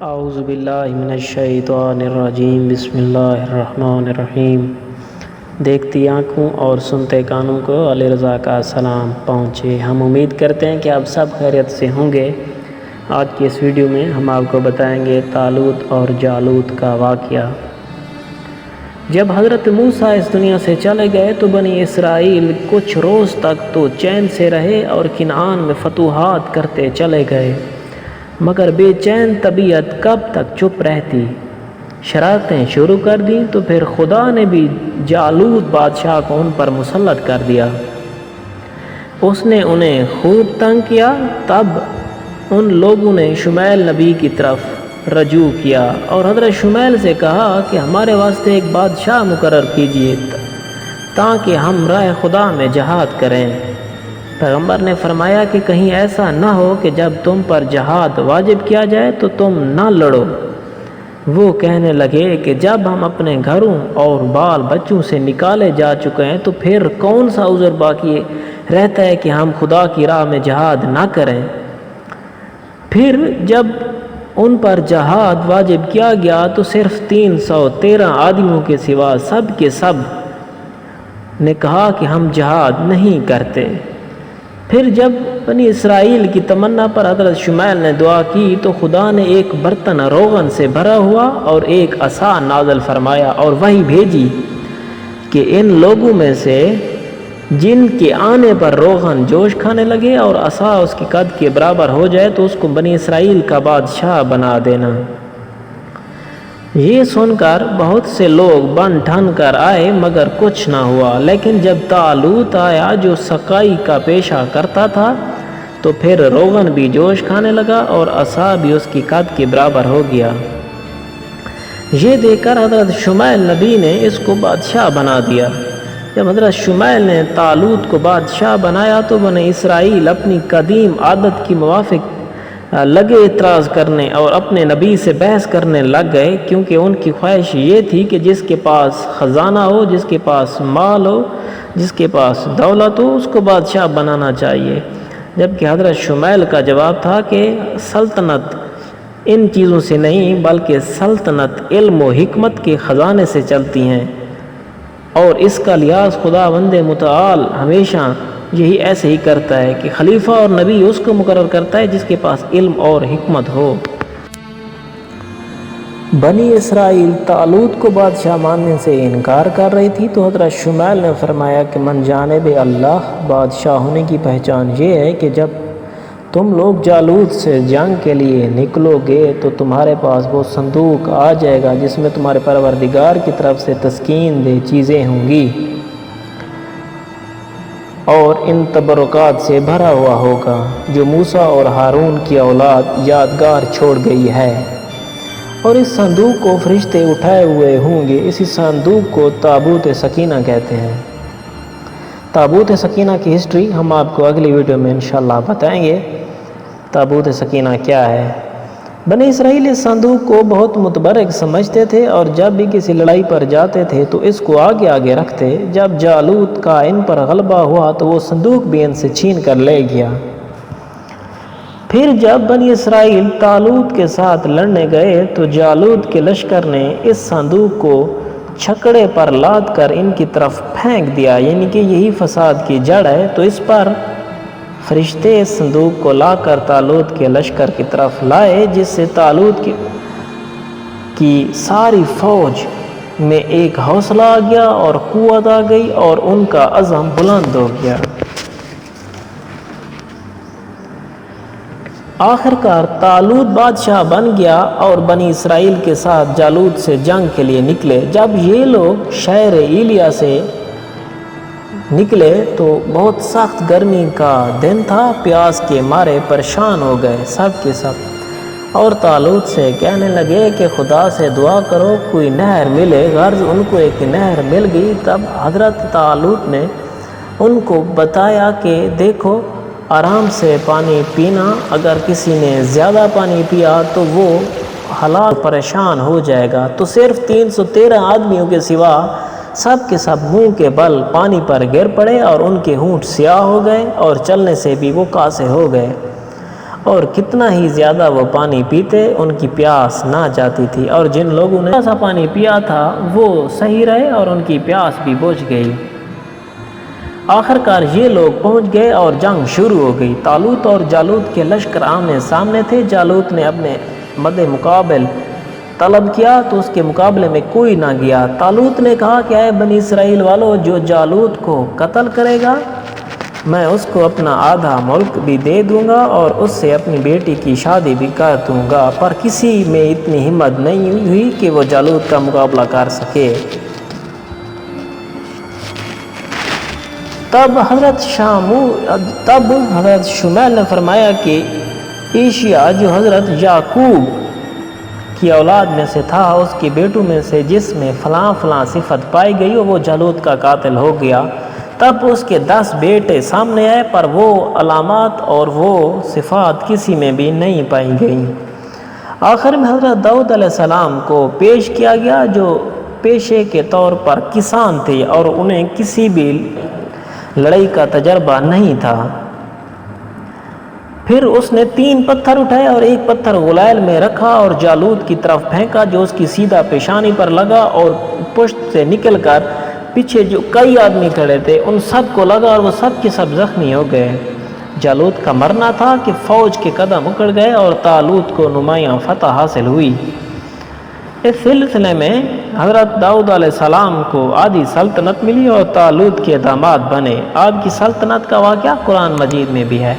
اعوذ باللہ من الشیطان الرجیم بسم اللہ الرحمن الرحیم۔ دیکھتی آنکھوں اور سنتے کانوں کو علی رضا کا سلام پہنچے۔ ہم امید کرتے ہیں کہ آپ سب خیریت سے ہوں گے۔ آج کی اس ویڈیو میں ہم آپ کو بتائیں گے طالوت اور جالوت کا واقعہ۔ جب حضرت موسیٰ اس دنیا سے چلے گئے تو بنی اسرائیل کچھ روز تک تو چین سے رہے اور کنعان میں فتوحات کرتے چلے گئے، مگر بے چین طبیعت کب تک چپ رہتی؟ شرارتیں شروع کر دیں تو پھر خدا نے بھی جالوت بادشاہ کو ان پر مسلط کر دیا۔ اس نے انہیں خوب تنگ کیا۔ تب ان لوگوں نے شمیل نبی کی طرف رجوع کیا اور حضرت شمیل سے کہا کہ ہمارے واسطے ایک بادشاہ مقرر کیجیے تاکہ ہم راہ خدا میں جہاد کریں۔ پیغمبر نے فرمایا کہ کہیں ایسا نہ ہو کہ جب تم پر جہاد واجب کیا جائے تو تم نہ لڑو۔ وہ کہنے لگے کہ جب ہم اپنے گھروں اور بال بچوں سے نکالے جا چکے ہیں تو پھر کون سا عذر باقی رہتا ہے کہ ہم خدا کی راہ میں جہاد نہ کریں۔ پھر جب ان پر جہاد واجب کیا گیا تو صرف 313 آدمیوں کے سوا سب کے سب نے کہا کہ ہم جہاد نہیں کرتے۔ پھر جب بنی اسرائیل کی تمنا پر حضرت شمیل نے دعا کی تو خدا نے ایک برتن روغن سے بھرا ہوا اور ایک عصا نازل فرمایا اور وحی بھیجی کہ ان لوگوں میں سے جن کے آنے پر روغن جوش کھانے لگے اور عصا اس کی قد کے برابر ہو جائے تو اس کو بنی اسرائیل کا بادشاہ بنا دینا۔ یہ سن کر بہت سے لوگ بن ٹھن کر آئے مگر کچھ نہ ہوا، لیکن جب طالوت آیا جو سقائی کا پیشہ کرتا تھا تو پھر روغن بھی جوش کھانے لگا اور عصا بھی اس کی قد کے برابر ہو گیا۔ یہ دیکھ کر حضرت شمیل نبی نے اس کو بادشاہ بنا دیا۔ جب حضرت شمیل نے طالوت کو بادشاہ بنایا تو بنی اسرائیل اپنی قدیم عادت کی موافق لگے اعتراض کرنے اور اپنے نبی سے بحث کرنے لگ گئے، کیونکہ ان کی خواہش یہ تھی کہ جس کے پاس خزانہ ہو، جس کے پاس مال ہو، جس کے پاس دولت ہو، اس کو بادشاہ بنانا چاہیے۔ جبکہ حضرت شمیل کا جواب تھا کہ سلطنت ان چیزوں سے نہیں بلکہ سلطنت علم و حکمت کے خزانے سے چلتی ہیں، اور اس کا لحاظ خداوند متعال ہمیشہ یہی ایسے ہی کرتا ہے کہ خلیفہ اور نبی اس کو مقرر کرتا ہے جس کے پاس علم اور حکمت ہو۔ بنی اسرائیل طالوت کو بادشاہ ماننے سے انکار کر رہی تھی تو حضرت شمیل نے فرمایا کہ من جانب اللہ بادشاہ ہونے کی پہچان یہ ہے کہ جب تم لوگ جالوت سے جنگ کے لیے نکلو گے تو تمہارے پاس وہ صندوق آ جائے گا جس میں تمہارے پروردگار کی طرف سے تسکین دہ چیزیں ہوں گی اور ان تبرکات سے بھرا ہوا ہوگا جو موسیٰ اور ہارون کی اولاد یادگار چھوڑ گئی ہے، اور اس صندوق کو فرشتے اٹھائے ہوئے ہوں گے۔ اسی صندوق کو تابوت سکینہ کہتے ہیں۔ تابوت سکینہ کی ہسٹری ہم آپ کو اگلی ویڈیو میں انشاءاللہ بتائیں گے۔ تابوت سکینہ کیا ہے؟ بنی اسرائیل اس صندوق کو بہت متبرک سمجھتے تھے اور جب بھی کسی لڑائی پر جاتے تھے تو اس کو آگے آگے رکھتے۔ جب جالوت کا ان پر غلبہ ہوا تو وہ صندوق بھی ان سے چھین کر لے گیا۔ پھر جب بنی اسرائیل طالوت کے ساتھ لڑنے گئے تو جالوت کے لشکر نے اس صندوق کو چھکڑے پر لاد کر ان کی طرف پھینک دیا، یعنی کہ یہی فساد کی جڑ ہے۔ تو اس پر فرشتے اس صندوق کو لا کر طالوت کے لشکر کی طرف لائے، جس سے طالوت کی ساری فوج میں ایک حوصلہ آ گیا اور قوت آ گئی اور ان کا عزم بلند ہو گیا۔ آخرکار طالوت بادشاہ بن گیا اور بنی اسرائیل کے ساتھ جالوت سے جنگ کے لیے نکلے۔ جب یہ لوگ شہر ایلیا سے نکلے تو بہت سخت گرمی کا دن تھا، پیاس کے مارے پریشان ہو گئے سب کے سب، اور طالوت سے کہنے لگے کہ خدا سے دعا کرو کوئی نہر ملے۔ غرض ان کو ایک نہر مل گئی۔ تب حضرت طالوت نے ان کو بتایا کہ دیکھو آرام سے پانی پینا، اگر کسی نے زیادہ پانی پیا تو وہ ہلاک پریشان ہو جائے گا۔ تو صرف 313 آدمیوں کے سوا سب کے سب منہ کے بل پانی پر گر پڑے اور ان کے ہونٹ سیاہ ہو گئے اور چلنے سے بھی وہ قاصر ہو گئے۔ اور کتنا ہی زیادہ وہ پانی پیتے ان کی پیاس نہ جاتی تھی، اور جن لوگوں نے ایسا پانی پیا تھا وہ صحیح رہے اور ان کی پیاس بھی بجھ گئی۔ آخر کار یہ لوگ پہنچ گئے اور جنگ شروع ہو گئی۔ طالوت اور جالوت کے لشکر آمنے سامنے تھے۔ جالوت نے اپنے مد مقابل طلب کیا تو اس کے مقابلے میں کوئی نہ گیا۔ طالوت نے کہا کہ اے بنی اسرائیل والو، جو جالوت کو قتل کرے گا میں اس کو اپنا آدھا ملک بھی دے دوں گا اور اس سے اپنی بیٹی کی شادی بھی کر دوں گا، پر کسی میں اتنی ہمت نہیں ہوئی کہ وہ جالوت کا مقابلہ کر سکے۔ تب حضرت شمیل نے فرمایا کہ ایشیا جو حضرت یعقوب کی اولاد میں سے تھا، اس کے بیٹوں میں سے جس میں فلاں فلاں صفت پائی گئی وہ جالوت کا قاتل ہو گیا۔ تب اس کے 10 بیٹے سامنے آئے، پر وہ علامات اور وہ صفات کسی میں بھی نہیں پائی گئیں۔ آخر میں حضرت داؤد علیہ السلام کو پیش کیا گیا، جو پیشے کے طور پر کسان تھے اور انہیں کسی بھی لڑائی کا تجربہ نہیں تھا۔ پھر اس نے 3 پتھر اٹھائے اور ایک پتھر غلیل میں رکھا اور جالوت کی طرف پھینکا، جو اس کی سیدھا پیشانی پر لگا اور پشت سے نکل کر پیچھے جو کئی آدمی کھڑے تھے ان سب کو لگا اور وہ سب کے سب زخمی ہو گئے۔ جالوت کا مرنا تھا کہ فوج کے قدم اکڑ گئے اور طالوت کو نمایاں فتح حاصل ہوئی۔ اس سلسلے میں حضرت داؤد علیہ السلام کو آدھی سلطنت ملی اور طالوت کے داماد بنے۔ آپ کی سلطنت کا واقعہ قرآن مجید میں بھی ہے۔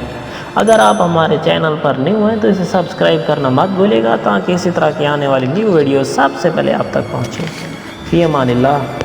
اگر آپ ہمارے چینل پر نیو ہیں تو اسے سبسکرائب کرنا مت بھولیے گا تاکہ اسی طرح کی آنے والی نیو ویڈیو سب سے پہلے آپ تک پہنچے۔ فی امان اللہ۔